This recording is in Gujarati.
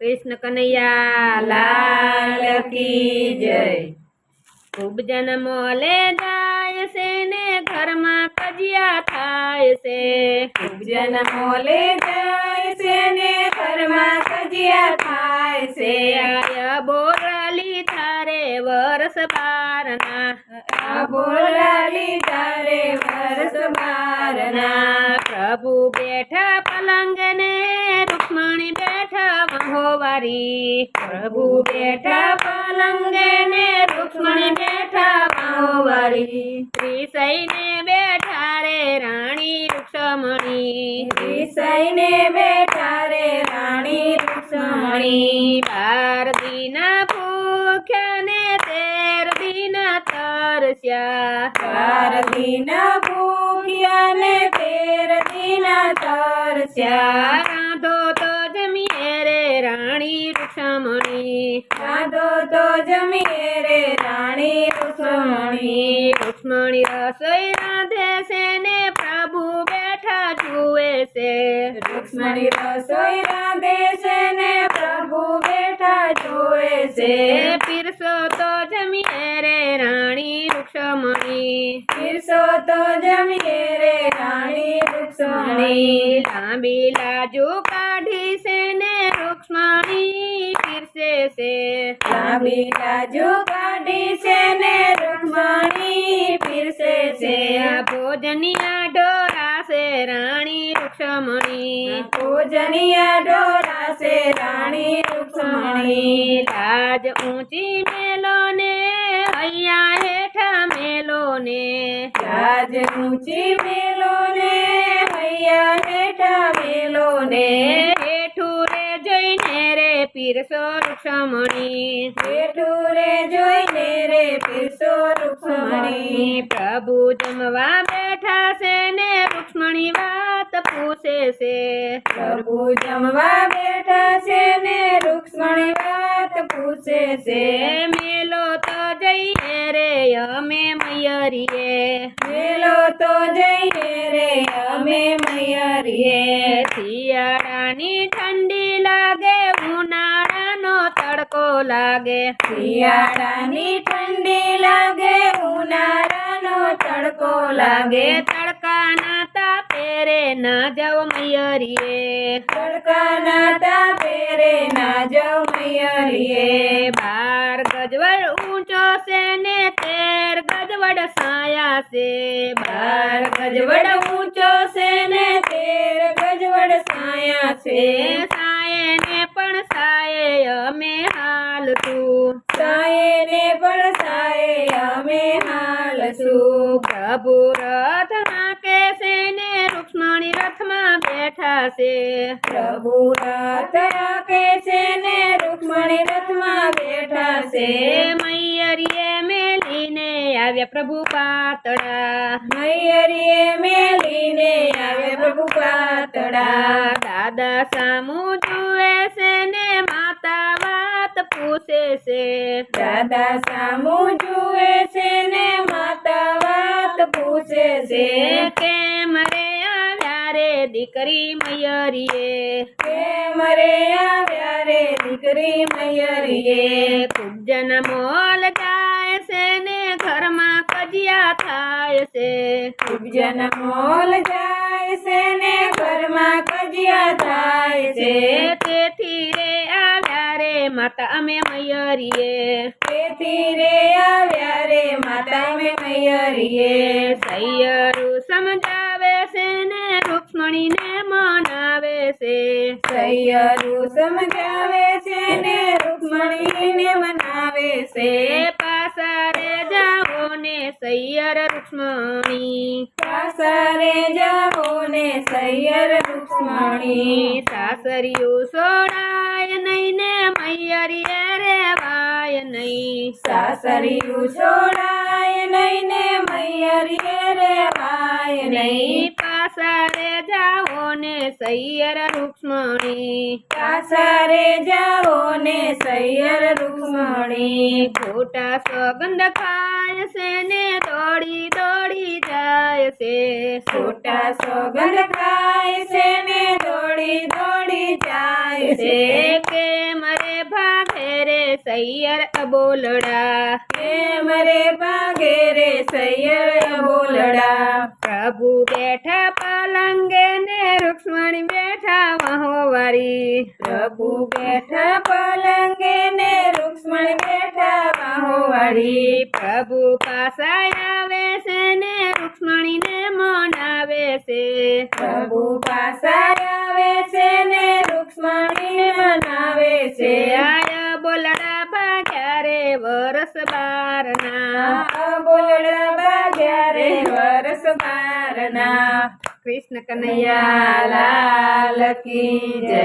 कृष्ण कन्हैया लाल की जय। खूब जन्मो ले जाय से ने घर में कजिया थाय से। खूब जन्मो ले जाय से ने घर में कजिया थाय से। आय बोराली थारे वर्ष बारना। बोलाली तारे वर्ष बारना। प्रभु बैठा पलंग ने रुक्मणी बैठा महोवारी। प्रभु बैठा पलंग ने रुक्मणी बैठा महोवारी। त्रिसई ने बैठा रे रानी रुक्मणी। त्रिसई ने बैठा रे रानी रुक्मणी। 12 दीना भूख्या ने 13 दीना तरस्या। 12 दीना भूख्या ने 13 दीना तरस्या। रांधो तो जमीए रे रानी रुक्मणी। रांधो तो जमीए रे रानी रुक्मणी। रुक्मणी रसोई रांधे से ने प्रभु बैठा जुए से। रुक्मणी रसोई रांधे से ने प्रभु बैठा जुए से। पीरसो तो जमीए रे रानी रुक्मणी। पीरसो तो जमीए रे रानी रुक्मणी। लांबी लाजू काढ़ी से ने रुक्मणी पीरसे से। लांबी लाजू काढ़ी से ने रुक्मणी पीरसे से। भोजनिया डोरा से रानी रुक्मणी। भोजनिया डोरा से रानी रुक्मणी। लाज ऊंची मेलो ने हैया हेठा मेलो ने। लाज ऊंची मेलो ने हैया हेठा मेलो ने। हेठू रे जोईने रे पीरसो रुक्मणी। हेठू रे जोईने रे पीरसो रुक्मणी। प्रभु जमवा बैठा से ने रुक्मणी वात पूछे से। प्रभु जमवा बैठा से ने रुक्मणी वात पूछे से। मेलो तो जइए रे अमे मैयरिये। मेलो तो जइए रे अमे मैयरिये। શિયાળાની ઠંડી લાગે ઉનાળાનો તડકો લાગે। શિયાળાની ઠંડી લાગે ઉનાળાનો તડકો લાગે। તડકાના તાપે રે ના જાવ મૈયરીએ। તડકાના તાપે રે ના જાવ મૈયરીએ। 12 ગજવડ ઊંચો છે ને 13 ગજવડ સાયા છે। 12 ગજવડ ઊંચો છે ને 13 ગજવડ સાયા છે। સાયે ને પણ સાયે અમે હાલશું। સાયે ને પણ સાયે અમે હાલશું। પ્રભુ રથ હાંકે છે ને રૂક્ષ્મણી રથમાં બેઠા છે। પ્રભુ રથ હાંકે છે ને રૂક્ષ્મણી રથમાં બેઠા છે। મૈયરીએ મેલીને આવ્યા પ્રભુ પાતળા। મૈયરીએ મેલીને આવ્યા પ્રભુ પાતળા। દાદા સામું જુએ છે ને માતા વાત પૂછે છે। દાદા સામું જુએ છે ને માતા વાત પૂછે છે। કેમ રે આવ્યા રે દીકરી મૈયરીએ। કેમ રે આવ્યા રે દીકરી મૈયરીએ। ખૂબ જન્મોલ જાય છે ને ઘરમાં કજિયા થાય છે। ખૂબ જન્મોલ જાય છે ને ઘરમાં કજિયા થાય છે। તેથી રે આવ્યા રે માતા અમે મૈયરીએ। તેથી રે આવ્યા રે માતા મે મૈયરીએ। સૈયરું સમજાવે છે ને રૂક્ષ્મણીને મનાવે છે। સૈયરું સમજાવે છે ને રૂક્ષ્મણીને મનાવે છે। પાસારે જાઓ ને સૈયર રૂક્ષ્મણી। સાસરે જાઓ ને સૈયર રૂક્ષ્મણી। સાસરિયું સોડાય નહીં ને મૈયરીએ રેવાય નહીં। સાસરિયું છોડાય નહીં ને મૈયરીએ રેવાય નહીં। પાસારે જાઓ ને સૈયર રૂક્ષ્મણી। પાસારે જાઓ ને સૈયર રૂક્ષ્મણી। ખોટા સોગંદ ખાય છે ને દોડી દોડી જાય છે। ખોટા સોગંદ ખાય છે ને દોડી દોડી જાય છે। કેમ સૈયર અબોલડા કેમ રે ભાગે રે સૈયર બોલડા પ્રભુ બેઠા પલંગે ને રૂક્ષ્મણી બેઠા વહોવારી પ્રભુ બેઠા પલંગે ને રૂક્ષ્મણી બેઠા બાહોવાળી પ્રભુ પાસા આવે છે ને રૂક્ષ્મણીને મનાવે છે પ્રભુ પાસા આવે છે ને રૂક્ષ્મણી મનાવે છે આય બોલડા ભાગ્યા રે વરસ બારના બોલડા ભાગ્યા રે વરસ બારના કૃષ્ણ કનૈયા લાલ કી જય